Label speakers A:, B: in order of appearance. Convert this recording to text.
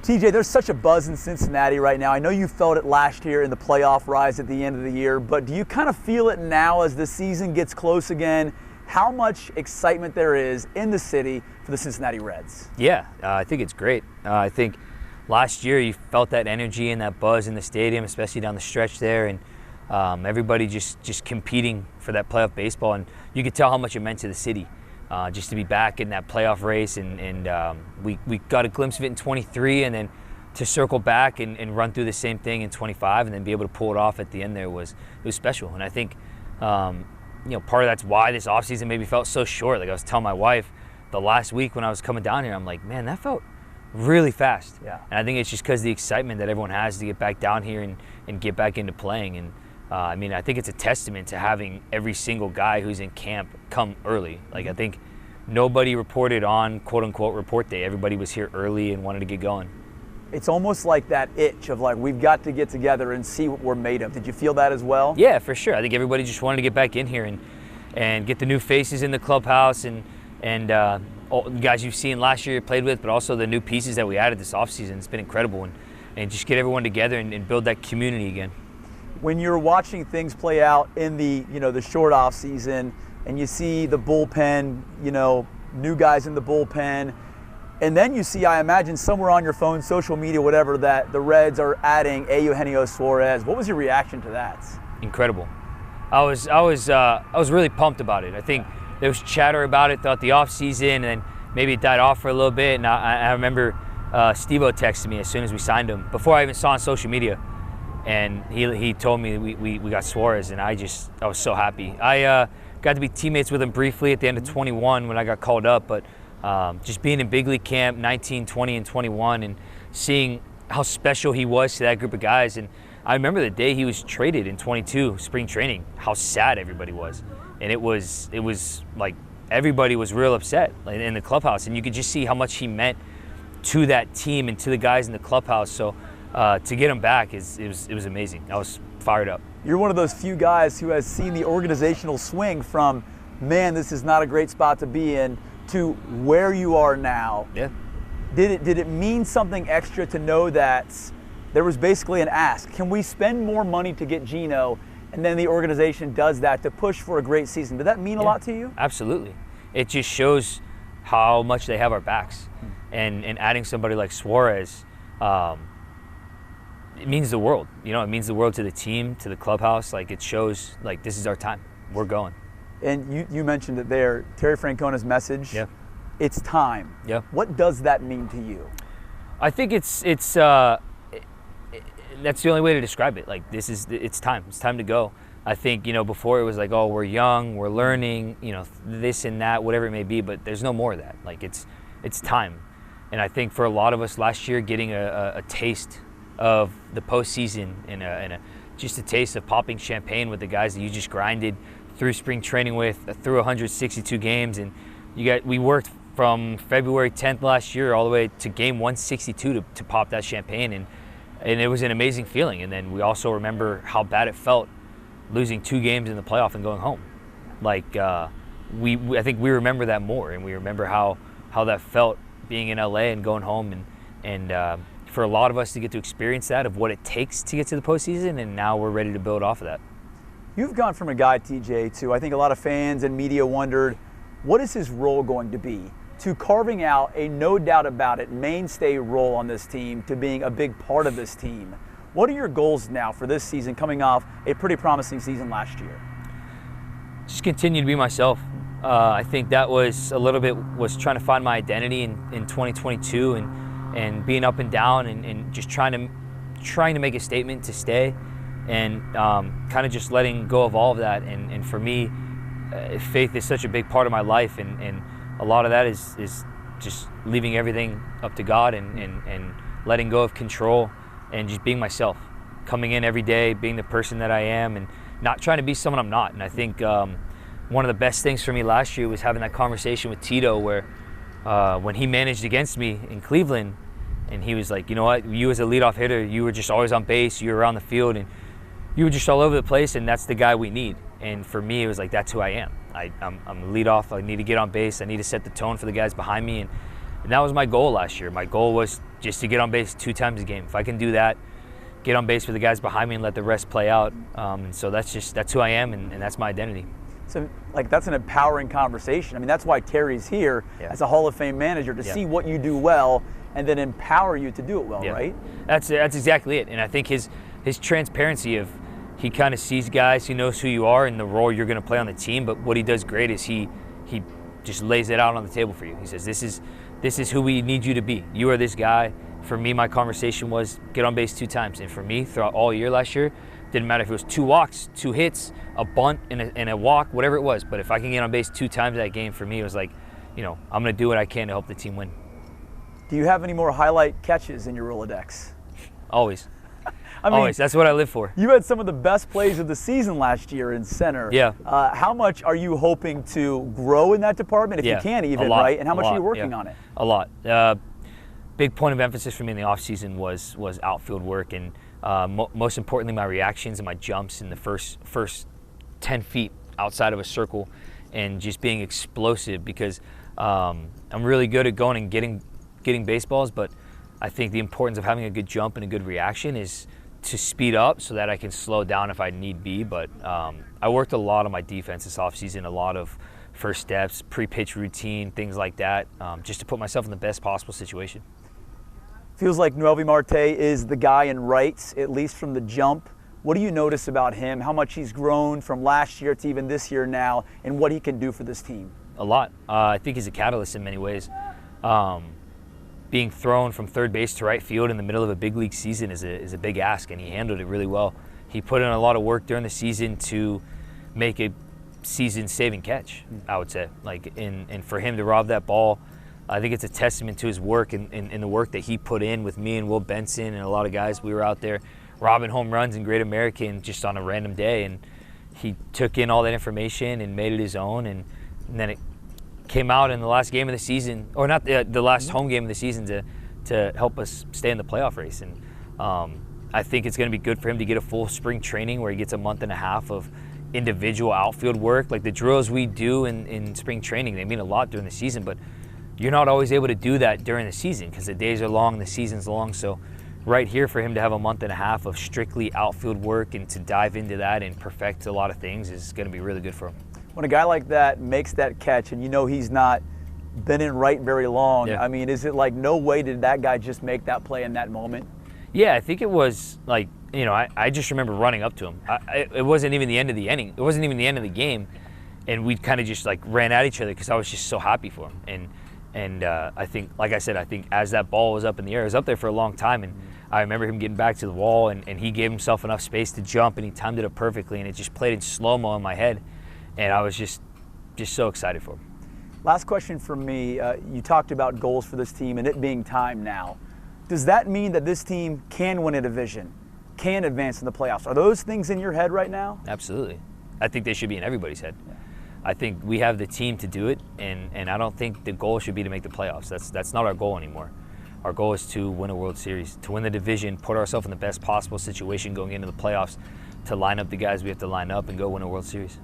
A: TJ, there's such a buzz in Cincinnati right now. I know you felt it last year in the playoff rise at the end of the year, but do you kind of feel it now as the season gets close again, how much excitement there is in the city for the Cincinnati Reds?
B: Yeah, I think it's great. I think last year you felt that energy and that buzz in the stadium, especially down the stretch there, and everybody just competing for that playoff baseball, and you could tell how much it meant to the city. Just to be back in that playoff race, and we got a glimpse of it in 23, and then to circle back and run through the same thing in 25, and then be able to pull it off at the end there it was special. And I think part of that's why this offseason maybe felt so short. Like I was telling my wife the last week when I was coming down here, I'm like, man, that felt really fast.
A: Yeah.
B: And I think it's just because the excitement that everyone has to get back down here and get back into playing. And I think it's a testament to having every single guy who's in camp come early. Like, I think nobody reported on quote-unquote report day. Everybody was here early and wanted to get going.
A: It's almost like that itch of like, we've got to get together and see what we're made of. Did you feel that as well?
B: Yeah, for sure. I think everybody just wanted to get back in here and get the new faces in the clubhouse and all the guys you've seen last year you played with, but also the new pieces that we added this offseason. It's been incredible. And just get everyone together and build that community again.
A: When you're watching things play out in the short off season and you see the bullpen, new guys in the bullpen, and then you see, I imagine somewhere on your phone, social media, whatever, that the Reds are adding Eugenio Suarez. What was your reaction to that?
B: Incredible. I was really pumped about it. I think there was chatter about it throughout the off season, and then maybe it died off for a little bit. And I remember Steve-O texted me as soon as we signed him, before I even saw on social media. And he told me we got Suarez, and I was so happy. I got to be teammates with him briefly at the end of 21 when I got called up, but just being in big league camp 19, 20, and 21 and seeing how special he was to that group of guys. And I remember the day he was traded in 22 spring training, how sad everybody was. And it was like everybody was real upset in the clubhouse, and you could just see how much he meant to that team and to the guys in the clubhouse. So to get him back, it was amazing. I was fired up.
A: You're one of those few guys who has seen the organizational swing from, man, this is not a great spot to be in, to where you are now.
B: Yeah.
A: Did it mean something extra to know that there was basically an ask? Can we spend more money to get Gino? And then the organization does that to push for a great season. Did that mean a lot to you?
B: Absolutely. It just shows how much they have our backs. And adding somebody like Suarez, it means the world. It means the world to the team, to the clubhouse. Like, it shows, like, this is our time. We're going. And
A: you mentioned it there, Terry Francona's message.
B: Yeah.
A: It's time.
B: Yeah.
A: What does that mean to you?
B: I think it's that's the only way to describe it. Like, it's time. It's time to go. I think, before it was like, oh, we're young, we're learning, this and that, whatever it may be, but there's no more of that. Like, it's time. And I think for a lot of us last year, getting a taste of the postseason and just a taste of popping champagne with the guys that you just grinded through spring training with, through 162 games, and we worked from February 10th last year all the way to game 162 to pop that champagne, and it was an amazing feeling. And then we also remember how bad it felt losing 2 games in the playoff and going home. Like, I think we remember that more, and we remember how that felt being in LA and going home, and for a lot of us to get to experience that, of what it takes to get to the postseason, and now we're ready to build off of that.
A: You've gone from a guy, TJ, to, I think a lot of fans and media wondered, what is his role going to be? To carving out a, no doubt about it, mainstay role on this team, to being a big part of this team. What are your goals now for this season, coming off a pretty promising season last year?
B: Just continue to be myself. I think that was a little bit trying to find my identity in 2022 and being up and down and just trying to make a statement to stay, and kind of just letting go of all of that. And for me, faith is such a big part of my life, and a lot of that is just leaving everything up to God and letting go of control and just being myself, coming in every day, being the person that I am, and not trying to be someone I'm not. And I think one of the best things for me last year was having that conversation with Tito, where when he managed against me in Cleveland, and he was like, you know what, you as a leadoff hitter, you were just always on base, you were around the field, and you were just all over the place, and that's the guy we need. And for me, it was like, that's who I am. I'm a leadoff. I need to get on base. I need to set the tone for the guys behind me, and that was my goal last year. My goal was just to get on base 2 times a game. If I can do that, get on base for the guys behind me and let the rest play out. And so that's who I am, and that's my identity.
A: So, like, that's an empowering conversation. I mean, that's why Terry's here as a Hall of Fame manager, to see what you do well and then empower you to do it well, right?
B: That's exactly it. And I think his transparency of, he kind of sees guys, he knows who you are and the role you're going to play on the team, but what he does great is he just lays it out on the table for you. He says, this is who we need you to be. You are this guy. For me, my conversation was get on base 2 times. And for me, throughout all year last year, didn't matter if it was 2 walks, 2 hits, a bunt, and a walk, whatever it was. But if I can get on base 2 times that game, for me, it was like, I'm going to do what I can to help the team win.
A: Do you have any more highlight catches in your Rolodex?
B: Always.
A: I mean,
B: always. That's what I live for.
A: You had some of the best plays of the season last year in center.
B: Yeah.
A: How much are you hoping to grow in that department, if you can even, right? And how much are you working on it?
B: A lot. Big point of emphasis for me in the offseason was outfield work, and most importantly, my reactions and my jumps in the first 10 feet outside of a circle, and just being explosive, because I'm really good at going and getting baseballs, but I think the importance of having a good jump and a good reaction is to speed up so that I can slow down if I need be. But I worked a lot on my defense this offseason, a lot of first steps, pre-pitch routine, things like that, just to put myself in the best possible situation.
A: Feels like Noelvi Marte is the guy in rights, at least from the jump. What do you notice about him, how much he's grown from last year to even this year now, and what he can do for this team?
B: A lot. I think he's a catalyst in many ways. Being thrown from third base to right field in the middle of a big league season is a big ask, and he handled it really well. He put in a lot of work during the season to make a season-saving catch, I would say. And for him to rob that ball, I think it's a testament to his work and the work that he put in with me and Will Benson and a lot of guys. We were out there robbing home runs in Great American just on a random day, and he took in all that information and made it his own, and then it came out in the last game of the season, or not the last home game of the season, to help us stay in the playoff race. And I think it's going to be good for him to get a full spring training where he gets a month and a half of individual outfield work. Like the drills we do in spring training, they mean a lot during the season, but you're not always able to do that during the season because the days are long, the season's long. So right here, for him to have a month and a half of strictly outfield work and to dive into that and perfect a lot of things is going to be really good for him.
A: When a guy like that makes that catch, and he's not been in right very long, I mean, is it like no way did that guy just make that play in that moment? Yeah,
B: I think it was like, I just remember running up to him. It wasn't even the end of the inning. It wasn't even the end of the game. And we kind of just like ran at each other because I was just so happy for him. And I think, like I said, I think as that ball was up in the air, it was up there for a long time. And I remember him getting back to the wall, and he gave himself enough space to jump, and he timed it up perfectly. And it just played in slow-mo in my head. And I was just so excited for him.
A: Last question from me. You talked about goals for this team and it being time now. Does that mean that this team can win a division, can advance in the playoffs? Are those things in your head right now?
B: Absolutely. I think they should be in everybody's head. Yeah. I think we have the team to do it, and I don't think the goal should be to make the playoffs. That's not our goal anymore. Our goal is to win a World Series, to win the division, put ourselves in the best possible situation going into the playoffs, to line up the guys we have to line up and go win a World Series.